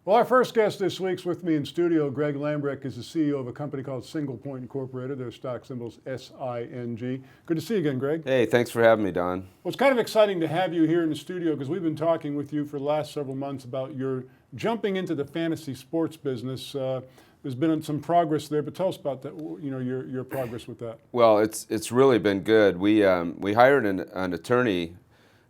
Well, our first guest this week's with me in studio. Greg Lambrecht is the CEO of a company called Singlepoint Incorporated. Their stock symbol's SING. Good to see you again, Greg. Hey, thanks for having me, Don. Well, it's kind of exciting to have you here in the studio because we've been talking with you for the last several months about your jumping into the fantasy sports business. There's been some progress there, but tell us about that. Your progress with that. Well, it's really been good. We hired an attorney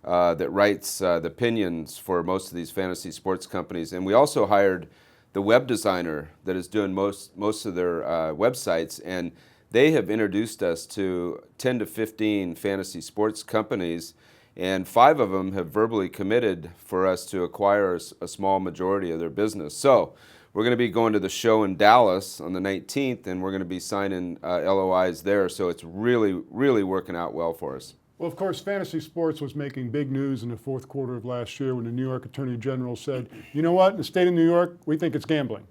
that writes the opinions for most of these fantasy sports companies, and we also hired the web designer that is doing most of their websites, and they have introduced us to 10 to 15 fantasy sports companies, and 5 of them have verbally committed for us to acquire a small majority of their business. So we're going to be going to the show in Dallas on the 19th, and we're going to be signing LOIs there, so it's really working out well for us. Well, of course, fantasy sports was making big news in the fourth quarter of last year when the New York Attorney General said, you know what, in the state of New York, we think it's gambling,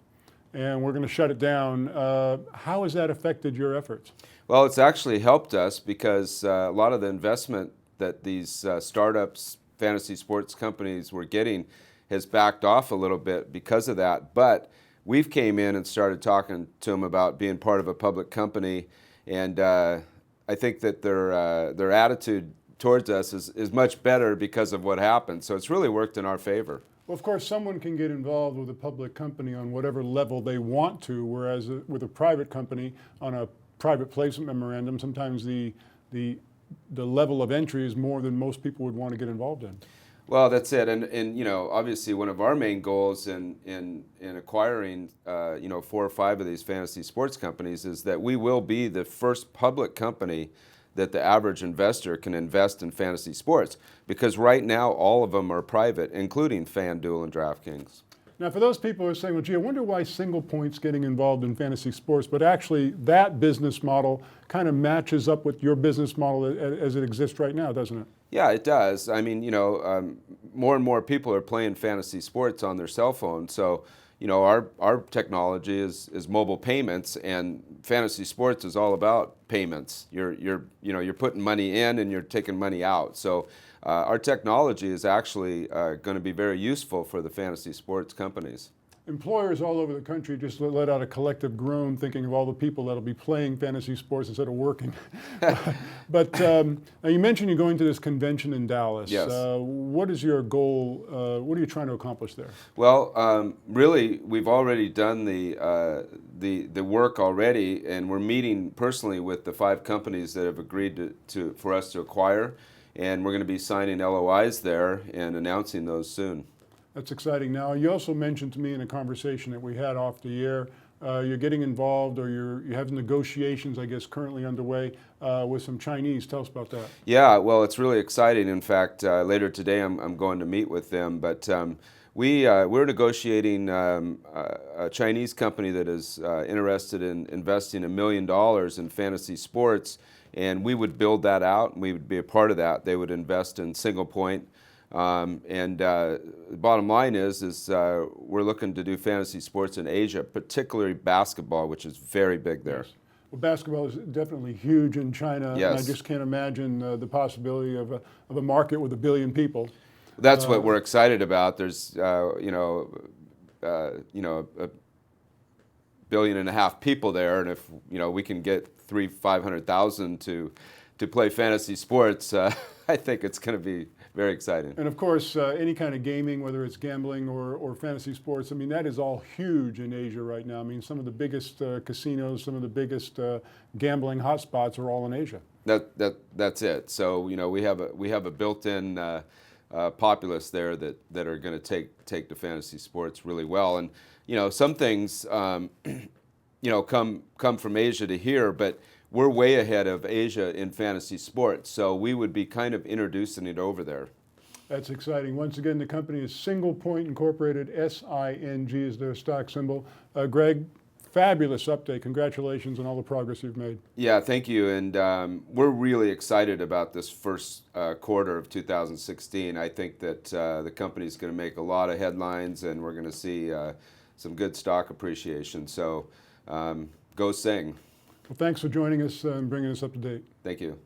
and we're going to shut it down. How has that affected your efforts? Well, it's actually helped us because a lot of the investment that these startups, fantasy sports companies were getting has backed off a little bit because of that. But we've came in and started talking to them about being part of a public company, and I think that their attitude towards us is much better because of what happened. So it's really worked in our favor. Well, of course, someone can get involved with a public company on whatever level they want to, whereas with a private company on a private placement memorandum, sometimes the level of entry is more than most people would want to get involved in. Well, that's it, and obviously one of our main goals in acquiring 4 or 5 of these fantasy sports companies is that we will be the first public company that the average investor can invest in fantasy sports, because right now all of them are private, including FanDuel and DraftKings. Now, for those people who are saying, well, gee, I wonder why Singlepoint's getting involved in fantasy sports, but actually that business model kind of matches up with your business model as it exists right now, doesn't it? Yeah, it does. I mean, more and more people are playing fantasy sports on their cell phone. So, our technology is mobile payments, and fantasy sports is all about payments. You're putting money in and you're taking money out. So, our technology is actually going to be very useful for the fantasy sports companies. Employers all over the country just let out a collective groan thinking of all the people that'll be playing fantasy sports instead of working. But now you mentioned you're going to this convention in Dallas. Yes. What is your goal? What are you trying to accomplish there? Well, really, we've already done the work already, and we're meeting personally with the 5 companies that have agreed for us to acquire, and we're going to be signing LOIs there and announcing those soon. That's exciting. Now, you also mentioned to me in a conversation that we had off the air, you're getting involved, or you have negotiations, I guess, currently underway with some Chinese. Tell us about that. Yeah, well, it's really exciting. In fact, later today I'm going to meet with them. But we're negotiating a Chinese company that is interested in investing $1 million in fantasy sports, and we would build that out, and we would be a part of that. They would invest in Singlepoint. The bottom line is we're looking to do fantasy sports in Asia, particularly basketball, which is very big there. Yes. Well, basketball is definitely huge in China, yes. And I just can't imagine the possibility of a market with 1 billion people. That's what we're excited about. There's a 1.5 billion people there, and if we can get 500,000 to play fantasy sports, I think it's going to be very exciting. And of course, any kind of gaming, whether it's gambling or fantasy sports, I mean, that is all huge in Asia right now. I mean, some of the biggest casinos, some of the biggest gambling hotspots are all in Asia. That's it. So we have a built-in populace there that are going to take the fantasy sports really well. And some things come from Asia to here, but we're way ahead of Asia in fantasy sports, so we would be kind of introducing it over there. That's exciting. Once again, the company is Singlepoint Incorporated. SING is their stock symbol. Greg, fabulous update. Congratulations on all the progress you've made. Yeah, thank you. And we're really excited about this first quarter of 2016. I think that the company is going to make a lot of headlines, and we're going to see some good stock appreciation. So go Sing. Well, thanks for joining us and bringing us up to date. Thank you.